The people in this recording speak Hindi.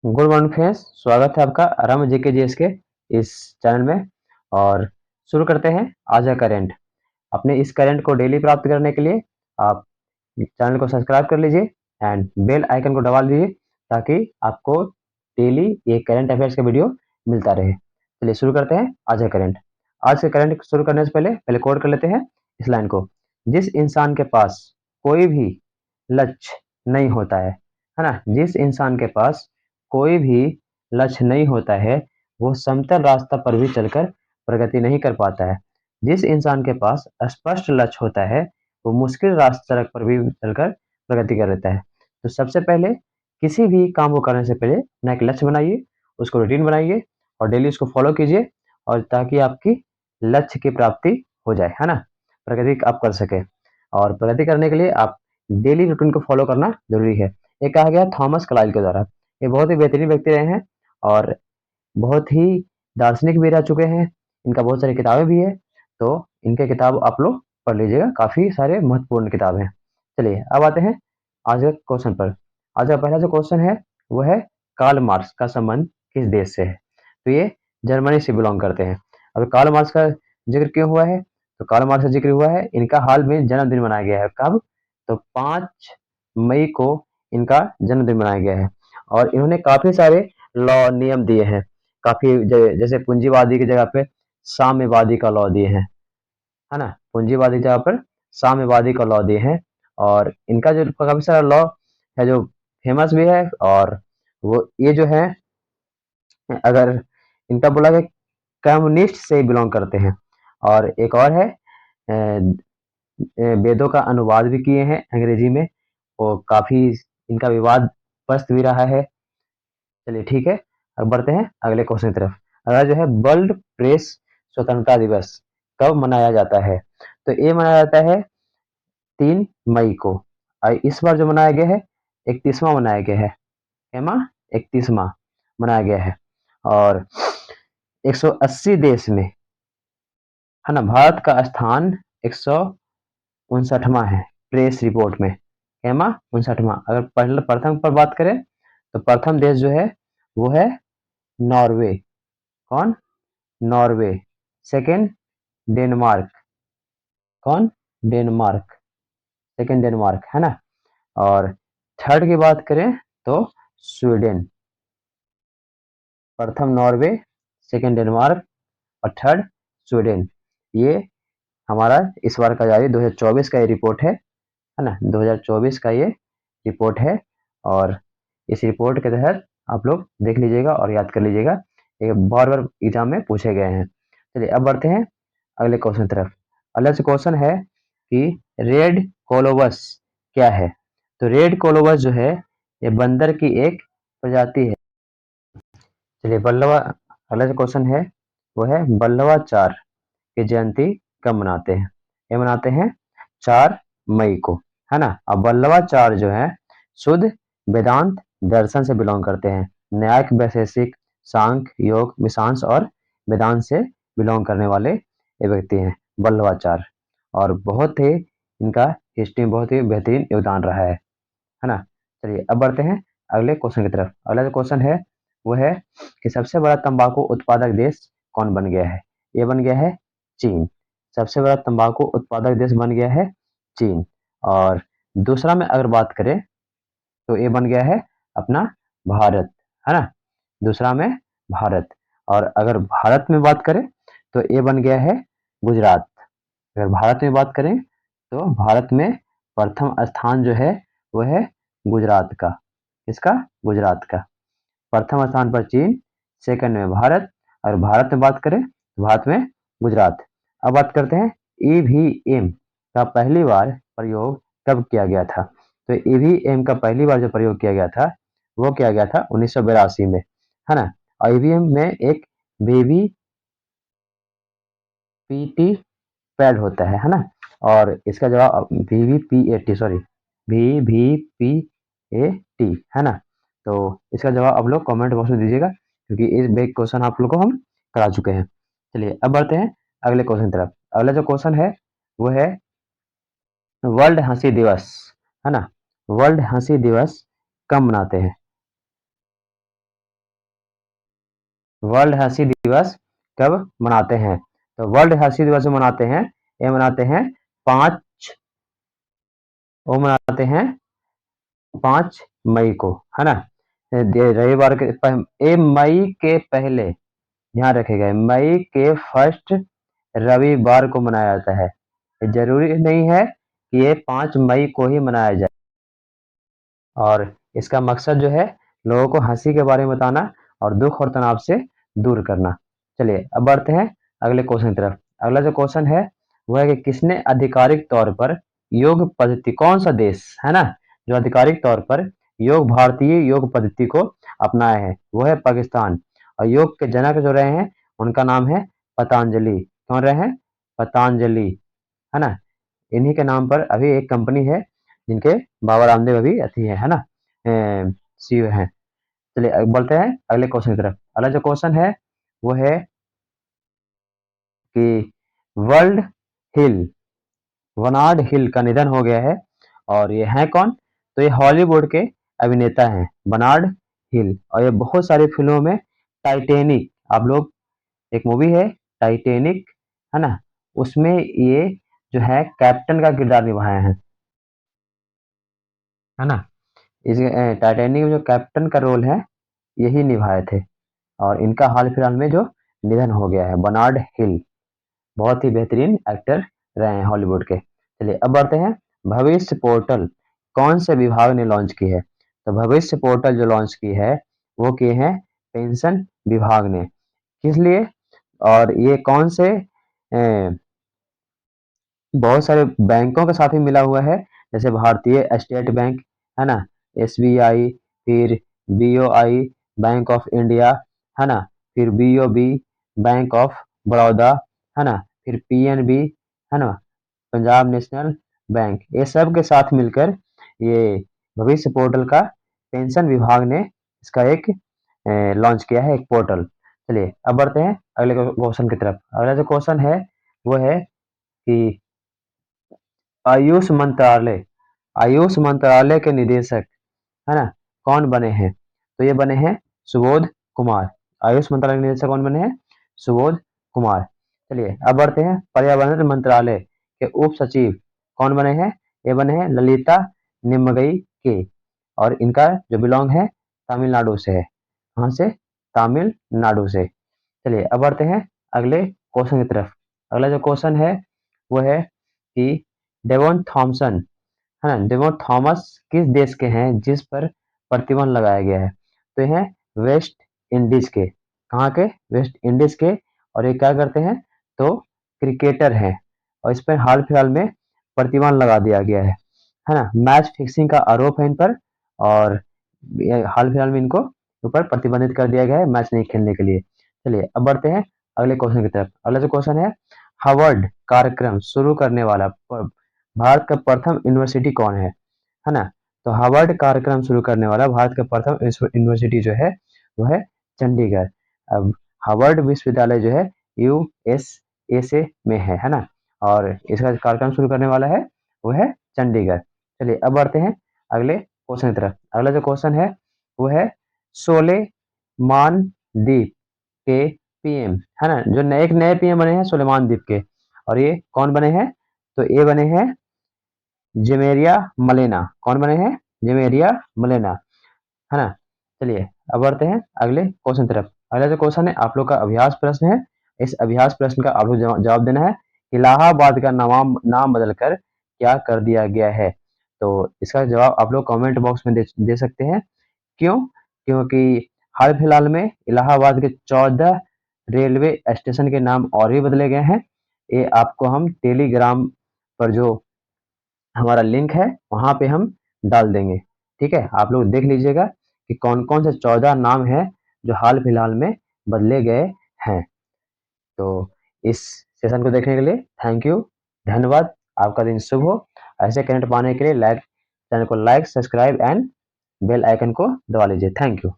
गुड मॉर्निंग फ्रेंड्स, स्वागत है आपका आराम जेके जीएस के इस चैनल में। और शुरू करते हैं आज का करंट। अपने इस करंट को डेली प्राप्त करने के लिए आप चैनल को सब्सक्राइब कर लीजिए एंड बेल आइकन को दबा लीजिए ताकि आपको डेली ये करंट अफेयर्स का वीडियो मिलता रहे। चलिए शुरू करते हैं आज का करंट। आज के करंट शुरू करने से पहले कोड कर लेते हैं इस लाइन को। जिस इंसान के पास कोई भी लक्ष्य नहीं होता है ना, जिस इंसान के पास कोई भी लक्ष्य नहीं होता है वो समतल रास्ता पर भी चलकर प्रगति नहीं कर पाता है। जिस इंसान के पास स्पष्ट लक्ष्य होता है वो मुश्किल रास्ता सड़क पर भी चलकर प्रगति कर लेता है। तो सबसे पहले किसी भी काम को करने से पहले अपना एक लक्ष्य बनाइए, उसको रूटीन बनाइए और डेली उसको फॉलो कीजिए और ताकि आपकी लक्ष्य की प्राप्ति हो जाए, है ना, प्रगति आप कर सके। और प्रगति करने के लिए आप डेली रूटीन को फॉलो करना जरूरी है। ये कहा गया थॉमस क्लाइल के द्वारा। ये बहुत ही बेहतरीन व्यक्ति रहे हैं और बहुत ही दार्शनिक भी रह चुके हैं। इनका बहुत सारी किताबें भी है, तो इनके किताब आप लोग पढ़ लीजिएगा, काफी सारे महत्वपूर्ण किताब हैं। चलिए अब आते हैं आज के क्वेश्चन पर। आज का पहला जो क्वेश्चन है वो है कार्ल मार्क्स का संबंध किस देश से है। तो ये जर्मनी से बिलोंग करते हैं। अब कार्ल मार्क्स का जिक्र क्यों हुआ है, तो कार्ल मार्क्स का जिक्र हुआ है, इनका हाल में जन्मदिन मनाया गया है। कब, तो 5 मई को इनका जन्मदिन मनाया गया है। और इन्होंने काफी सारे लॉ नियम दिए हैं, काफी जैसे पूंजीवादी की जगह पे साम्यवादी का लॉ दिए हैं, है ना, पूंजीवादी की जगह पर साम्यवादी का लॉ दिए हैं। और इनका जो काफी सारा लॉ है जो फेमस भी है। और वो ये जो है, अगर इनका बोला गया कम्युनिस्ट से बिलोंग करते हैं। और एक और है वेदों का अनुवाद भी किए हैं अंग्रेजी में, वो काफी इनका विवादग्रस्त भी रहा है। चलिए ठीक है, अब बढ़ते हैं अगले क्वेश्चन की तरफ। अगला जो है वर्ल्ड प्रेस स्वतंत्रता दिवस कब मनाया जाता है, तो ये मनाया जाता है 3 मई को। और इस बार जो मनाया गया है 31वां मनाया गया है। कैमा 31वां मनाया गया है। और 180 देश में, है ना, भारत का स्थान 159वां है प्रेस रिपोर्ट में। कैमा 59वां। अगर पहले प्रथम पर बात करें तो प्रथम देश जो है वो है नॉर्वे। कौन, नॉर्वे। Second Denmark. कौन, डेनमार्क। सेकंड डेनमार्क, है ना। और थर्ड की बात करें तो स्वीडन। प्रथम नॉर्वे, सेकंड डेनमार्क और थर्ड स्वीडन। ये हमारा इस बार का जारी 2024 का ये रिपोर्ट है ना, 2024 का ये रिपोर्ट है। और इस रिपोर्ट के तहत आप लोग देख लीजिएगा और याद कर लीजिएगा, ये बार बार एग्जाम में पूछे गए हैं। चलिए अब बढ़ते हैं अगले क्वेश्चन की तरफ। अगला से क्वेश्चन है कि रेड कोलोबस क्या है। तो रेड कोलोबस जो है ये बंदर की एक प्रजाति है। चलिए बल्लवा, अगला जो क्वेश्चन है वो है बल्लवाचार की जयंती कब मनाते हैं। ये मनाते हैं 4 मई को, है ना। अब बल्लवाचार्य जो है शुद्ध वेदांत दर्शन से बिलोंग करते हैं। न्यायिक, वैशेषिक, सांख्य, योग, मीमांसा और वेदांत से बिलोंग करने वाले ये व्यक्ति हैं बल्लवाचार्य। और बहुत ही इनका हिस्ट्री में बहुत ही बेहतरीन योगदान रहा है ना। चलिए अब बढ़ते हैं अगले क्वेश्चन की तरफ। अगला जो क्वेश्चन है वो है कि सबसे बड़ा तंबाकू उत्पादक देश कौन बन गया है। ये बन गया है चीन। सबसे बड़ा तंबाकू उत्पादक देश बन गया है चीन। और दूसरा में अगर बात करें तो ये बन गया है अपना भारत, है ना। दूसरा में भारत। और अगर भारत में बात करें तो ये बन गया है गुजरात। अगर भारत में बात करें तो भारत में प्रथम स्थान जो है वो है गुजरात का। इसका, गुजरात का। प्रथम स्थान पर चीन, सेकंड में भारत। और भारत में बात करें तो भारत में गुजरात। अब बात करते हैं ईवीएम का पहली बार प्रयोग कब किया गया था। तो ईवीएम का पहली बार जो प्रयोग किया गया था वो किया गया था 1982 में, है ना। और ईवीएम में एक बेबी पीटी पैड होता है ना। और इसका जवाब VVPAT, सॉरी, VVPAT, है ना। तो इसका जवाब आप लोग कमेंट बॉक्स में दीजिएगा क्योंकि इस बेग क्वेश्चन आप लोग को हम करा चुके हैं। चलिए अब बढ़ते हैं अगले क्वेश्चन की तरफ। अगला जो क्वेश्चन है वो है वर्ल्ड हंसी दिवस, है ना। वर्ल्ड हंसी दिवस कब मनाते हैं। वर्ल्ड हंसी दिवस कब मनाते हैं? तो वर्ल्ड हंसी दिवस जो मनाते हैं, ये मनाते हैं 5 वो मनाते हैं 5 मई को, है ना? रविवार के मई के पहले, ध्यान रखिएगा, मई के फर्स्ट रविवार को मनाया जाता है। जरूरी नहीं है कि ये 5 मई को ही मनाया जाए। और इसका मकसद जो है लोगों को हंसी के बारे में बताना और दुख और तनाव से दूर करना। चलिए अब बढ़ते हैं अगले क्वेश्चन की तरफ। अगला जो क्वेश्चन है वो है कि किसने आधिकारिक तौर पर योग पद्धति, कौन सा देश है ना जो आधिकारिक तौर पर भारतीय योग पद्धति को अपनाया है? वो है पाकिस्तान। और योग के जनक जो रहे हैं उनका नाम है पतंजलि। कौन रहे हैं? पतंजलि, है ना? इन्हीं के नाम पर अभी एक कंपनी है जिनके बाबा रामदेव अभी अथी है ना, सीईओ हैं। चलिए बोलते हैं अगले क्वेश्चन की तरफ। अगला जो क्वेश्चन है वो है कि वर्ल्ड हिल, वनार्ड हिल का निधन हो गया है। और ये हैं कौन? तो ये हॉलीवुड के अभिनेता हैं बर्नार्ड हिल। और ये बहुत सारी फिल्मों में, टाइटेनिक, आप लोग, एक मूवी है टाइटेनिक, है ना, उसमें ये जो है कैप्टन का किरदार निभाए हैं, है ना? इस टाइटैनिक में जो कैप्टन का रोल है यही निभाए थे। और इनका हाल फिलहाल में जो निधन हो गया है, बर्नार्ड हिल, बहुत ही बेहतरीन एक्टर रहे हैं हॉलीवुड के। चलिए अब बढ़ते हैं। भविष्य पोर्टल कौन से विभाग ने लॉन्च की है? तो भविष्य पोर्टल जो लॉन्च की है वो किए हैं पेंशन विभाग ने। किस लिए? और ये कौन से बहुत सारे बैंकों के साथ ही मिला हुआ है, जैसे भारतीय स्टेट बैंक, है ना, एसबीआई, फिर बीओआई, बैंक ऑफ इंडिया, है ना, फिर बीओबी, बैंक ऑफ बड़ौदा, है ना, फिर पीएनबी, है ना, पंजाब नेशनल बैंक, ये सब के साथ मिलकर ये भविष्य पोर्टल का पेंशन विभाग ने इसका एक लॉन्च किया है, एक पोर्टल। चलिए अब बढ़ते हैं अगले क्वेश्चन की तरफ। अगला जो क्वेश्चन है वो है कि आयुष मंत्रालय, आयुष मंत्रालय के निदेशक, है ना, कौन बने हैं? तो ये बने हैं सुबोध कुमार। आयुष मंत्रालय के निदेशक कौन बने हैं? सुबोध कुमार। चलिए अब बढ़ते हैं। पर्यावरण मंत्रालय के उप सचिव कौन बने हैं? ये बने हैं ललिता निम्मगई के। और इनका जो बिलोंग है तमिलनाडु से है। कहाँ से? तमिलनाडु से। चलिए अब बढ़ते हैं अगले क्वेश्चन की तरफ। अगला जो क्वेश्चन है वो है कि डेवोन थॉमसन, है ना, डेवोन थॉमस किस देश के हैं जिस पर प्रतिबंध लगाया गया है? तो ये हैं वेस्ट इंडीज के। कहाँ के? वेस्ट इंडीज के। और ये क्या करते हैं? तो क्रिकेटर हैं। और इस पर हाल फिलहाल में प्रतिबंध लगा दिया गया है ना, मैच फिक्सिंग का आरोप है इन पर। और हाल फिलहाल में इनको ऊपर प्रतिबंधित कर दिया गया है मैच नहीं खेलने के लिए। चलिए अब बढ़ते हैं अगले क्वेश्चन की तरफ। अगला जो क्वेश्चन है, हार्वर्ड कार्यक्रम शुरू करने वाला भारत का प्रथम यूनिवर्सिटी कौन है ना? तो हार्वर्ड कार्यक्रम शुरू करने वाला भारत का प्रथम यूनिवर्सिटी जो है वो है चंडीगढ़। अब हार्वर्ड विश्वविद्यालय जो है यूएसए से में है ना? और इसका कार्यक्रम शुरू करने वाला है वो है चंडीगढ़। चलिए अब बढ़ते हैं अगले क्वेश्चन की तरफ। अगला जो क्वेश्चन है वो है सोलेमान द्वीप के पीएम, है ना, जो नए एक नए पीएम बने हैं सुलेमान द्वीप के। और ये कौन बने हैं? तो ये बने हैं जेमेरिया मलेना। कौन बने हैं? जेमेरिया मलेना, है ना? चलिए अब बढ़ते हैं अगले क्वेश्चन तरफ। अगला जो क्वेश्चन है आप लोग का अभ्यास प्रश्न है। इस अभ्यास प्रश्न का आप लोग जवाब देना है। इलाहाबाद का नाम बदलकर क्या कर दिया गया है? तो इसका जवाब आप लोग कमेंट बॉक्स में दे सकते हैं। क्यों? क्योंकि हाल फिलहाल में इलाहाबाद के 14 रेलवे स्टेशन के नाम और भी बदले गए हैं। ये आपको हम टेलीग्राम पर जो हमारा लिंक है वहां पे हम डाल देंगे। ठीक है, आप लोग देख लीजिएगा कि कौन कौन से 14 नाम है जो हाल फिलहाल में बदले गए हैं। तो इस सेशन को देखने के लिए थैंक यू, धन्यवाद। आपका दिन शुभ हो। ऐसे कंटेंट पाने के लिए चैनल को like, subscribe and bell icon को दबा लीजिए। Thank you.